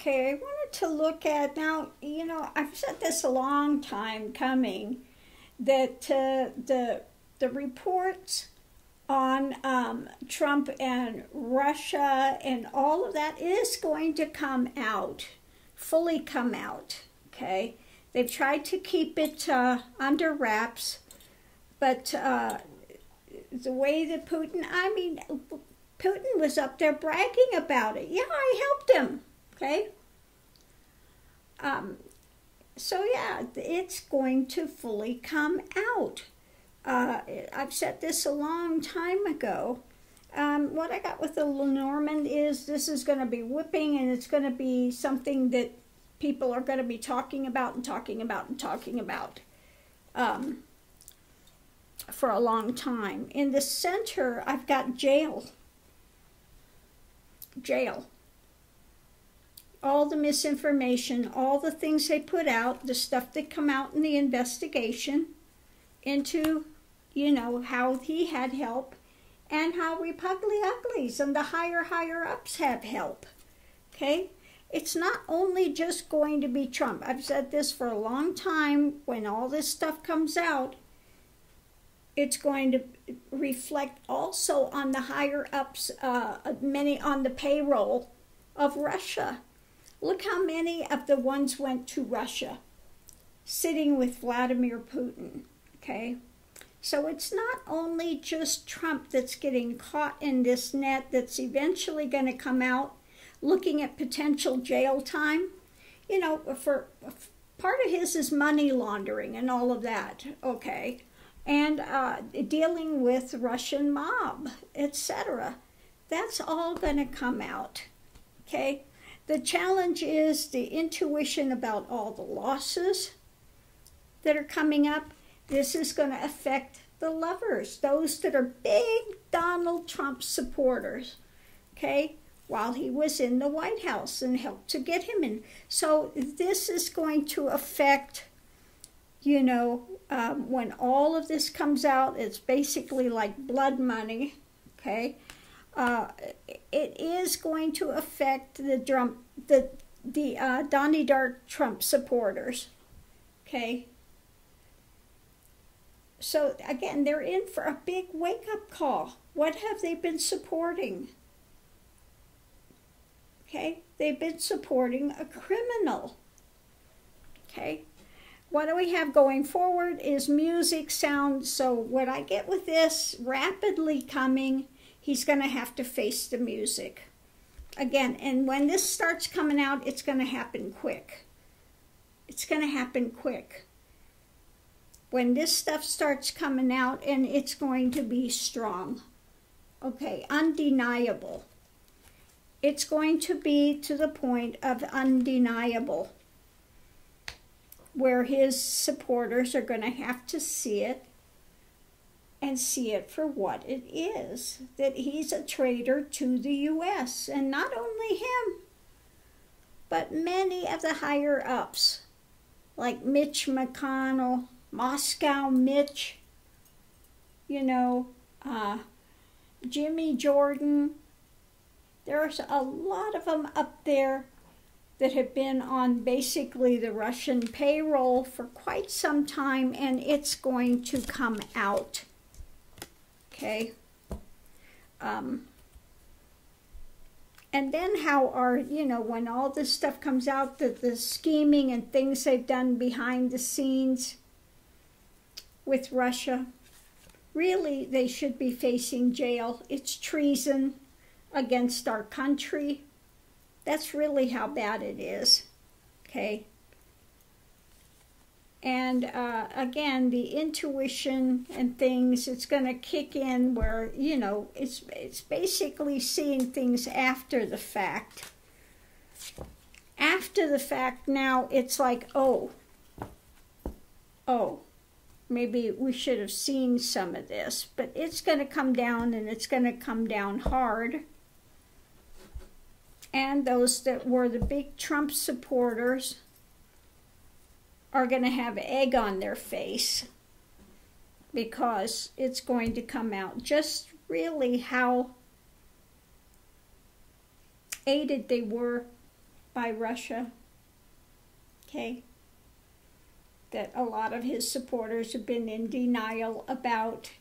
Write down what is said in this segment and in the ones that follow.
Okay, I wanted to look at, now, I've said this a long time coming, that the reports on Trump and Russia and all of that is going to come out, fully come out, okay? They've tried to keep it under wraps, but the way that Putin was up there bragging about it. Yeah, I helped him, okay? So yeah, it's going to fully come out. I've said this a long time ago. What I got with the Lenormand is this is going to be whipping, and it's going to be something that people are going to be talking about and talking about and talking about for a long time. In the center, I've got jail. Jail. All the misinformation, all the things they put out, the stuff that come out in the investigation into, how he had help and how Republican uglies and the higher ups have help. Okay? It's not only just going to be Trump. I've said this for a long time. When all this stuff comes out, it's going to reflect also on the higher ups, many on the payroll of Russia. Look how many of the ones went to Russia, sitting with Vladimir Putin, okay? So it's not only just Trump that's getting caught in this net that's eventually going to come out looking at potential jail time. For part of his is money laundering and all of that, okay? And dealing with Russian mob, etc. That's all going to come out, okay? The challenge is the intuition about all the losses that are coming up. This is going to affect the lovers, those that are big Donald Trump supporters, okay, while he was in the White House and helped to get him in. So this is going to affect, when all of this comes out, it's basically like blood money, okay? It is going to affect the Donnie Dark Trump supporters, okay? So again, they're in for a big wake-up call. What have they been supporting? Okay, they've been supporting a criminal, okay? What do we have going forward is music, sound. So what I get with this, rapidly coming, he's going to have to face the music. Again, and when this starts coming out, it's going to happen quick. It's going to happen quick. When this stuff starts coming out, and it's going to be strong. Okay, undeniable. It's going to be to the point of undeniable, where his supporters are going to have to see it, and see it for what it is, that he's a traitor to the U.S. And not only him, but many of the higher ups, like Mitch McConnell, Moscow Mitch, Jimmy Jordan. There's a lot of them up there that have been on basically the Russian payroll for quite some time, and it's going to come out. Okay. And then how are, when all this stuff comes out, the scheming and things they've done behind the scenes with Russia, really they should be facing jail. It's treason against our country. That's really how bad it is, okay? And again, the intuition and things, it's going to kick in where, it's basically seeing things after the fact. After the fact, now it's like, oh, maybe we should have seen some of this. But it's going to come down, and it's going to come down hard. And those that were the big Trump supporters are going to have egg on their face, because it's going to come out just really how aided they were by Russia. Okay? That a lot of his supporters have been in denial about,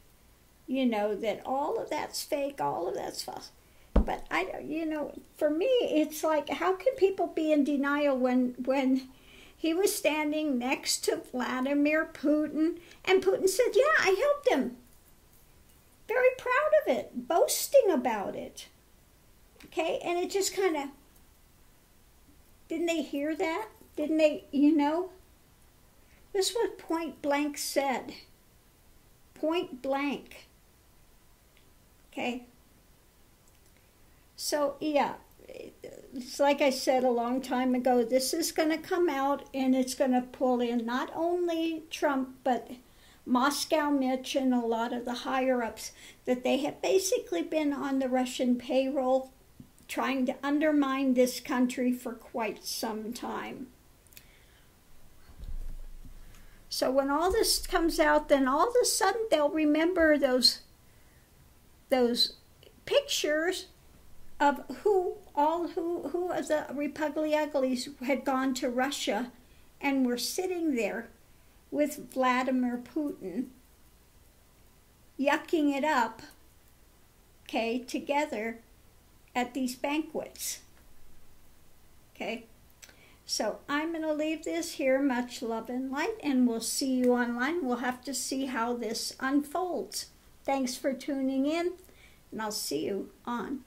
you know, that all of that's fake, all of that's false. But you know, for me, it's like, how can people be in denial when he was standing next to Vladimir Putin, and Putin said, yeah, I helped him. Very proud of it, boasting about it. Okay, and it just kind of, didn't they hear that? Didn't they, you know? This is what point blank said. Point blank. Okay? So, yeah, it's like I said a long time ago, this is going to come out and it's going to pull in not only Trump, but Moscow Mitch and a lot of the higher-ups, that they have basically been on the Russian payroll trying to undermine this country for quite some time. So when all this comes out, then all of a sudden they'll remember those pictures of who of the Republicans had gone to Russia and were sitting there with Vladimir Putin, yucking it up, okay, together at these banquets. Okay? So I'm going to leave this here. Much love and light, and we'll see you online. We'll have to see how this unfolds. Thanks for tuning in, and I'll see you online.